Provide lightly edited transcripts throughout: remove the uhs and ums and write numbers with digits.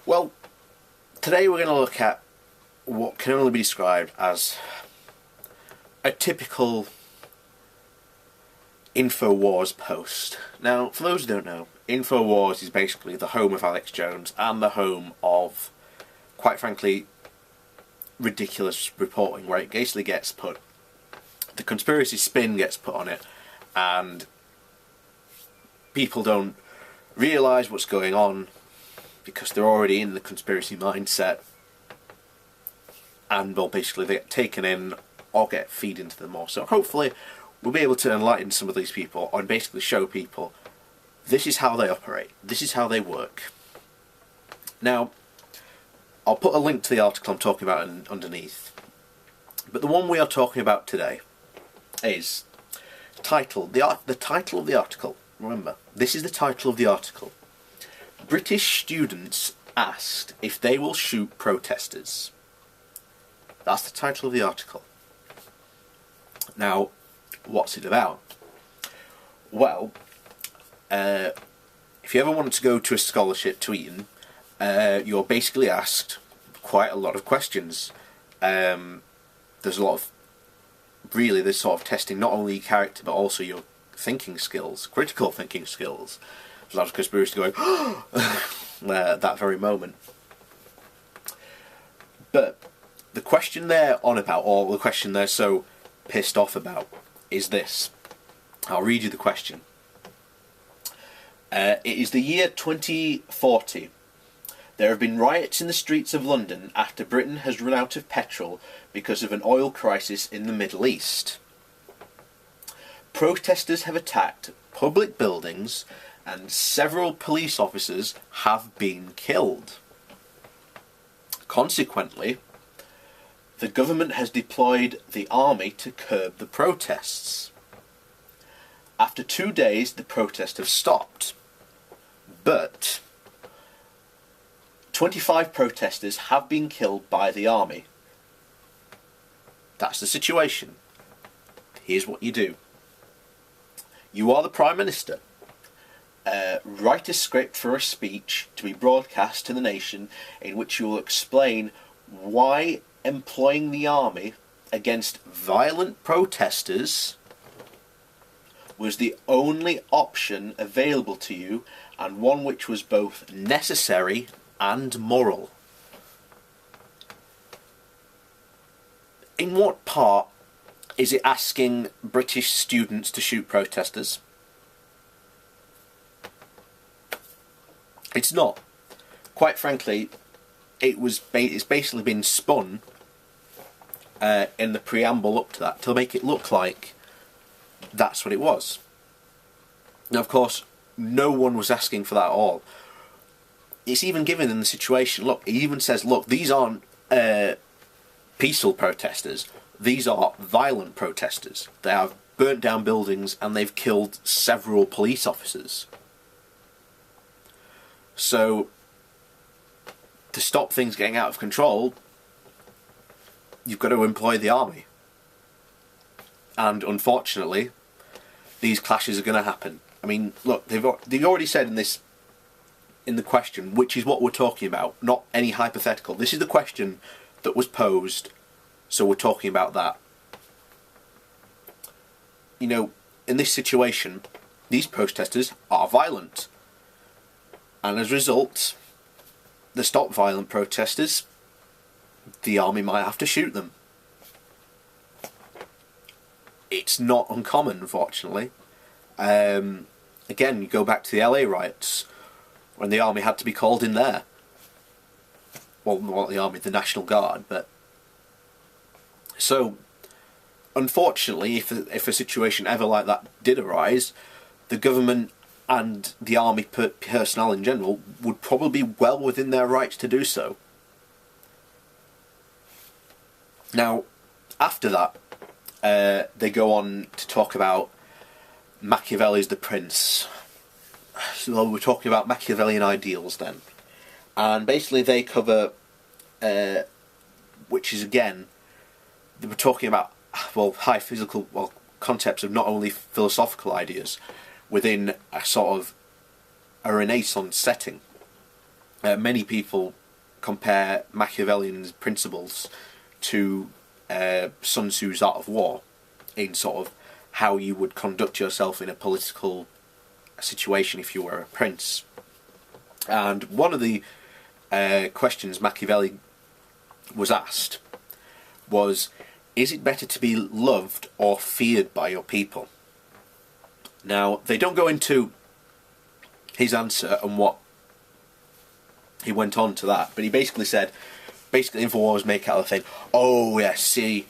Well, today we're going to look at what can only be described as a typical Infowars post. Now, for those who don't know, Infowars is basically the home of Alex Jones and the home of, quite frankly, ridiculous reporting, where it basically gets put, the conspiracy spin gets put on it, and people don't realise what's going on because they're already in the conspiracy mindset, and will basically they get taken in or get feed into them more. So hopefully we'll be able to enlighten some of these people and basically show people this is how they operate, this is how they work. Now, I'll put a link to the article I'm talking about underneath, but the one we are talking about today is titled, the title of the article, remember, this is the title of the article: British students asked if they will shoot protesters. That's the title of the article. Now, what's it about? Well, if you ever wanted to go to a scholarship to Eton, you're basically asked quite a lot of questions. There's a lot of, really, this sort of testing not only your character but also your thinking skills, critical thinking skills. There's a lot of conspiracy going at that very moment. But the question they're on about, or the question they're so pissed off about, is this. I'll read you the question. It is the year 2040. There have been riots in the streets of London after Britain has run out of petrol because of an oil crisis in the Middle East. Protesters have attacked public buildings and several police officers have been killed. Consequently, the government has deployed the army to curb the protests. After 2 days, the protests have stopped, but 25 protesters have been killed by the army. That's the situation. Here's what you do. You are the Prime Minister. Write a script for a speech to be broadcast to the nation in which you will explain why employing the army against violent protesters was the only option available to you, and one which was both necessary and moral. In what part is it asking British students to shoot protesters? It's not. Quite frankly, it's basically been spun in the preamble up to that to make it look like that's what it was. Now, of course, no one was asking for that at all. It's even given in the situation. Look, it even says, look, these aren't peaceful protesters. These are violent protesters. They have burnt down buildings and they've killed several police officers. So, to stop things getting out of control, you've got to employ the army. And unfortunately, these clashes are going to happen. I mean, look, they've already said in the question, which is what we're talking about, not any hypothetical. This is the question that was posed, so we're talking about that. You know, in this situation, these protesters are violent. And as a result, to stop violent protesters, the army might have to shoot them. It's not uncommon, unfortunately. Again, you go back to the LA riots, when the army had to be called in there. Well, not the army, the National Guard, but... So, unfortunately, if a situation ever like that did arise, the government and the army personnel in general would probably be well within their rights to do so. Now, after that, they go on to talk about Machiavelli's The Prince. So we're talking about Machiavellian ideals then. And basically they cover, which is again, they were talking about, well, high physical, well, concepts of not only philosophical ideas within a sort of a Renaissance setting. Many people compare Machiavellian principles to Sun Tzu's Art of War, in sort of how you would conduct yourself in a political situation if you were a prince. And one of the questions Machiavelli was asked was, is it better to be loved or feared by your people? Now, they don't go into his answer and what he went on to that, but he basically said, Infowars make out of saying, oh yes, see,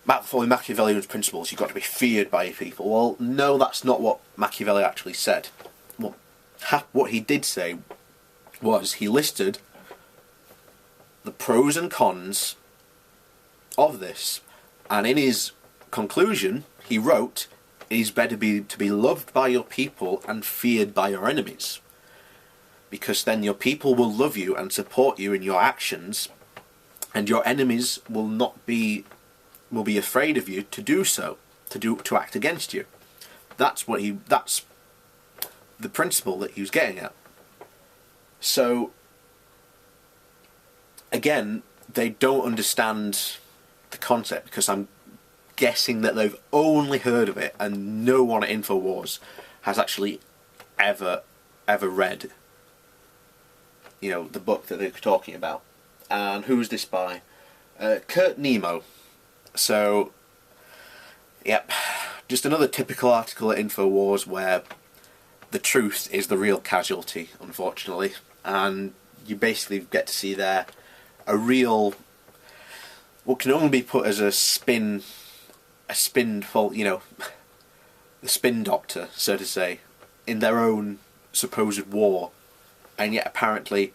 following Machiavellian's principles, you've got to be feared by your people. Well, no, that's not what Machiavelli actually said. What he did say was he listed the pros and cons of this, and in his conclusion he wrote, it is better to be loved by your people and feared by your enemies, because then your people will love you and support you in your actions, and your enemies will be afraid of you to do so, to act against you. That's the principle that he was getting at. So again, they don't understand the concept, because I'm guessing that they've only heard of it and no one at Infowars has actually ever read, you know, the book that they're talking about. And who's this by? Kurt Nemo. So, yep, just another typical article at Infowars where the truth is the real casualty, unfortunately, and you basically get to see there a real, what can only be put as a spin, you know, the spin doctor, so to say, in their own supposed war, and yet apparently,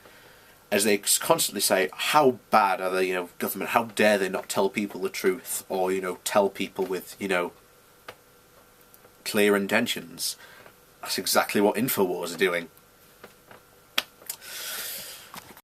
as they constantly say, how bad are they, you know, government, how dare they not tell people the truth, or, you know, tell people with, you know, clear intentions. That's exactly what Infowars are doing.